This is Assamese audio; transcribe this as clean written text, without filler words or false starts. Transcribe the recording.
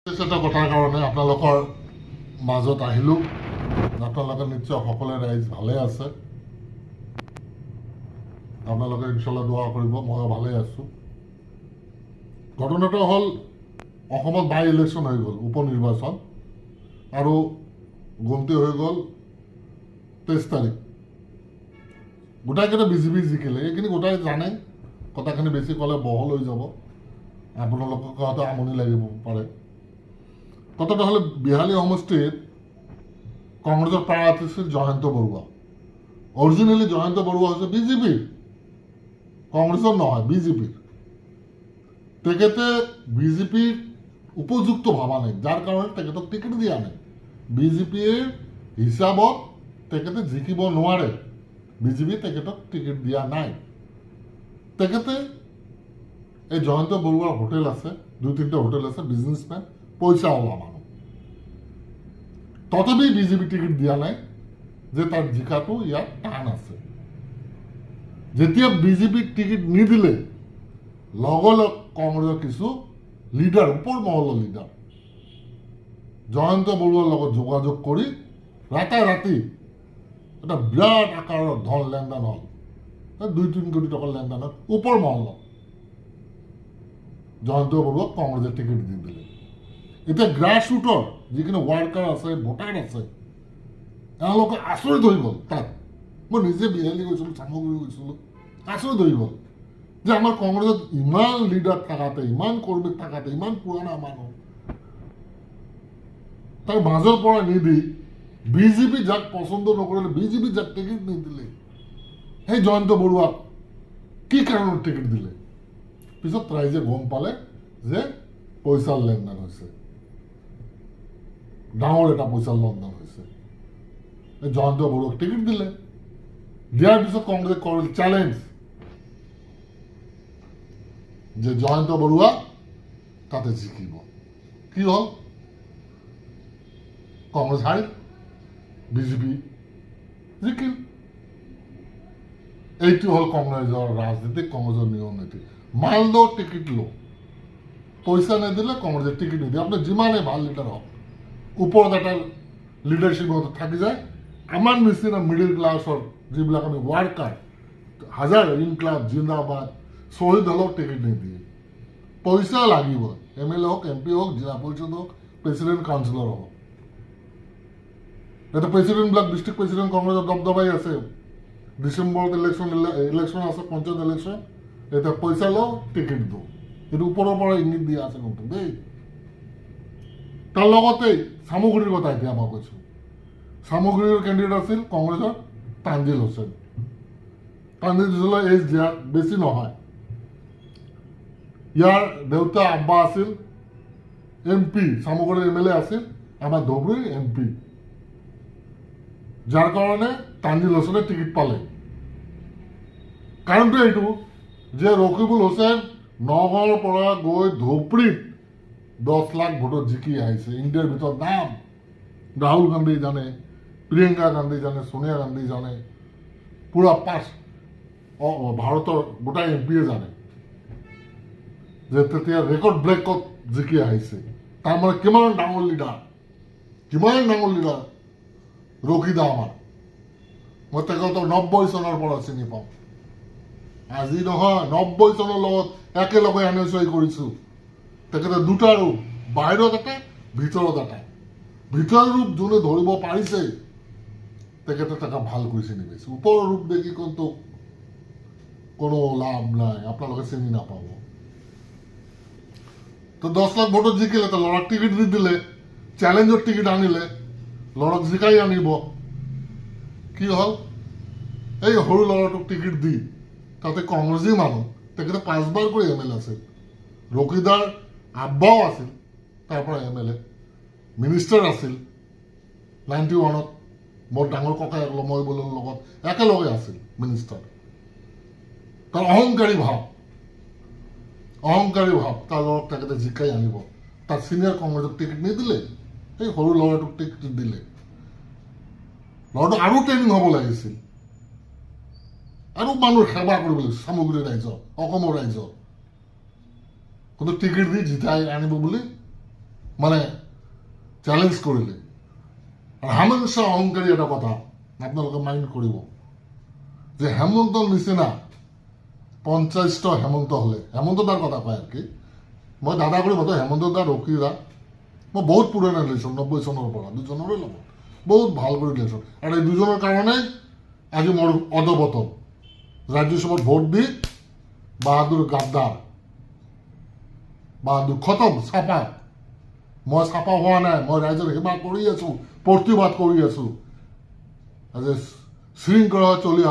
এটা কথাৰ কাৰণে আপোনালোকৰ মাজত আহিলোঁ। আপোনালোকে নিশ্চয় সকলোৱে ৰাইজ ভালে আছে। আপোনালোকে ইনশাল্লাহ দোৱা কৰিব, ময়ো ভালে আছোঁ। ঘটনাটো হ'ল অসমত বাই ইলেকশ্যন হৈ গ'ল, উপ নিৰ্বাচন, আৰু গন্তি হৈ গ'ল 23 তাৰিখ। গোটাইকেইটা বিজেপি জিকিলে। এইখিনি গোটাই জানে, কথাখিনি বেছি ক'লে বহল হৈ যাব, আপোনালোকক হয়তো আমনি লাগিব পাৰে। কথাটা হলে বিহালী সমষ্টির কংগ্রেসের প্রার্থী ছিল জয়ন্ত বড়ুয়া। অরিজিনালি জয়ন্ত বড়ুয়া হচ্ছে বিজেপির, কংগ্রেসের নয়, বিজেপির। তেখেতে বিজেপির উপযুক্ত ভাবা নাই, যার কারণে তেখেতক টিকিট দিয়া নাই। বিজেপিৰ হিচাপত তেখেতে জিকিব নোৱাৰে, বিজেপি তেখেতক টিকিট দিয়া নাই। তেখেতে এই জয়ন্ত বড়ুৱাৰ হোটেল আছে, 2-3টা হোটেল আছে, বিজনেসম্যান, পইচা ওলা মানুহ। তথাপি বিজেপি টিকিট দিয়া নাই যে তাৰ জিকাটো ইয়াত টান আছে। যেতিয়া বিজেপিক টিকিট নিদিলে, লগে লগ কংগ্ৰেছৰ কিছু লিডাৰ, ওপৰ মহলৰ লিডাৰ, জয়ন্ত বড়ুৱাৰ লগত যোগাযোগ কৰি ৰাতাৰাতি এটা বিৰাট আকাৰৰ ধন লেনদেন হ'ল। 2-3 কোটি টকাৰ লেনদেন হ'ল ওপৰ মহলত। জয়ন্ত বড়ুৱাক কংগ্ৰেছে টিকিট দি দিলে। এতিয়া গ্ৰাছ ৰুটৰ যিখিনি ৱাৰ্কাৰ আছে, ভোটাৰ আছে, এওঁলোকে আচৰিত হৈ গ'ল। তাত মই নিজে বিহালী গৈছিলোঁ, চামগুৰি গৈছিলোঁ, আচৰিত হৈ গ'ল যে আমাৰ কংগ্ৰেছত ইমান লিডাৰ থকাতে, ইমান কৰ্মী থকাতে, ইমান পুৰণা মানুহ, তাৰ মাজৰ পৰা নিদি বিজেপি যাক পচন্দ নকৰিলে, বিজেপি যাক টিকিট নিদিলে, সেই জয়ন্ত বড়ুৱাক কি কাৰণত টিকিট দিলে? পিছত ৰাইজে গম পালে যে পইচাৰ লেনদেন হৈছে, ডাঙৰ এটা পইচাৰ লেনদেন হৈছে। জয়ন্ত বড়ুৱাক টিকিট দিলে। দিয়াৰ পিছত কংগ্ৰেছে কৰিল চেলেঞ্জ যে জয়ন্ত বড়ুৱা তাতে জিকিব। কি হ'ল? কংগ্ৰেছ হাৰিল, বিজেপি জিকিল। এইটো হ'ল কংগ্ৰেছৰ ৰাজনীতি, কংগ্ৰেছৰ নিয়ম নীতি। মাল টিকিট লো, পইচা নিদিলে কংগ্ৰেছে টিকিট নিদিয়ে। আপুনি যিমানে ভাল লিডাৰ হওক, ওপৰত এটা লিডাৰশ্বিপত থাকি যায়। আমাৰ নিচিনা মিডিল ক্লাছৰ যিবিলাক আমি ৱাৰ্কাৰ, হাজাৰ ইনকলাব জিন্দাবাদ, শ্বহীদ হলেও টিকিট নিদিয়ে। পইচা লাগিব, MLA হওক, MP হওক, জিলা পৰিষদ হওক, প্ৰেচিডেণ্ট কাউন্সিলৰ হওক। এতিয়া প্ৰেচিডেণ্টবিলাক, ডিষ্ট্ৰিক্ট প্ৰেচিডেণ্ট কংগ্ৰেছৰ দবদবাই আছে। ডিচেম্বৰত ইলেকশ্যন আছে, পঞ্চায়ত ইলেকশ্যন। এতিয়া পইচা লওঁ, টিকিট দিওঁ। এইটো ওপৰৰ পৰা ইংগিত দিয়া আছে কিন্তু দেই। তাৰ লগতেই চামগুৰিৰ কথা এতিয়া মই কৈছোঁ। চামগুৰিৰ কেণ্ডিডেট আছিল কংগ্ৰেছৰ তানজিল হুছেইন। তানজিল হুছেইনৰ এজ দিয়া বেছি নহয়। ইয়াৰ দেউতা আব্বা আছিল MP, চামগুৰিৰ MLA আছিল, আমাৰ ধুবুৰীৰ MP। যাৰ কাৰণে তানজিল হুছেইনে টিকিট পালে। কাৰণটো এইটো যে ৰকিবুল হুছেইন নগাঁৱৰ পৰা গৈ ধুবুৰীত 10 লাখ ভোটত জিকি আহিছে। ইণ্ডিয়াৰ ভিতৰত নাম। ৰাহুল গান্ধী জানে, প্ৰিয়ংকা গান্ধী জানে, সোনিয়া গান্ধী জানে, পুৰা ভাৰতৰ গোটাই MPয়ে জানে যে তেতিয়া ৰেকৰ্ড ব্ৰেকত জিকি আহিছে। তাৰমানে কিমান ডাঙৰ লিডাৰ, কিমান ডাঙৰ লিডাৰ ৰকিদা আমাৰ। মই তেখেতক 90 চনৰ পৰা চিনি পাওঁ। আজি নহয়, 90 চনৰ লগত একেলগে NSY কৰিছোঁ। তেখেতে দুটা ৰূপ, বাহিৰত এটা, ভিতৰত এটা। ভিতৰৰ ৰূপ যোনে ধৰিব পাৰিছে, তেখেতে তাকে ভালকৈ চিনি পাইছে। ওপৰৰ ৰূপ দেখি কিন্তু কোনো লাভ নাই, আপোনালোকে চিনি নাপাব। তো 10 লাখ ভোটত জিকিলে, তো ল'ৰাক টিকিট দি দিলে, চেলেঞ্জৰ টিকিট আনিলে, ল'ৰাক জিকাই আনিব। কি হ'ল? এই সৰু ল'ৰাটোক টিকিট দি, তাতে কংগ্ৰেছী মানুহ, তেখেতে 5 বাৰ কৰি MLA আছিল। ৰকিদাৰ আব্বাও আছিল, তাৰ পৰা MLA, মিনিষ্টাৰ আছিল 91ত। বৰ ডাঙৰ ককায়েক লময় বলৰ লগত একেলগে আছিল মিনিষ্টাৰ। তাৰ অহংকাৰী ভাৱ, তাৰ লগত তেখেতে জিকাই আনিব। তাৰ চিনিয়ৰ কংগ্ৰেছক টিকিট নিদিলে, সেই সৰু ল'ৰাটোক টিকিট দিলে। ল'ৰাটোক আৰু ট্ৰেইনিং হ'ব লাগিছিল, আৰু মানুহৰ সেৱা কৰিব লাগিছিল চামগুৰি ৰাইজৰ, অসমৰ ৰাইজৰ। কিন্তু টিকিট দি জিতাই আনিব বুলি মানে চেলেঞ্জ কৰিলে। আৰু হামেশা অহংকাৰী এটা কথা আপোনালোকে মাইণ্ড কৰিব যে হেমন্তৰ নিচিনা 50টা হেমন্ত হলে, হেমন্ত দাৰ কথা কয় আৰ কি, মই দাদা কৰি মাতো হেমন্ত দা ৰকিদা, মই বহুত পুৰণা ৰিলেশ্যন 90 চনৰ পৰা দুজনৰে লগত বহুত ভাল কৰি ৰিলেশ্যন। আৰু এই দুজনৰ কাৰণে আজি মোৰ অদবতন ৰাজ্যসভাত ভোট দি বাহাদুৰ গাদ্দাৰ, বাহাদুৰ খতম চাপা। মই চাপা হোৱা নাই, মই ৰাইজৰ সেৱা কৰি আছো, প্ৰতিবাদ কৰি আছো। আজি শৃংখলা চলি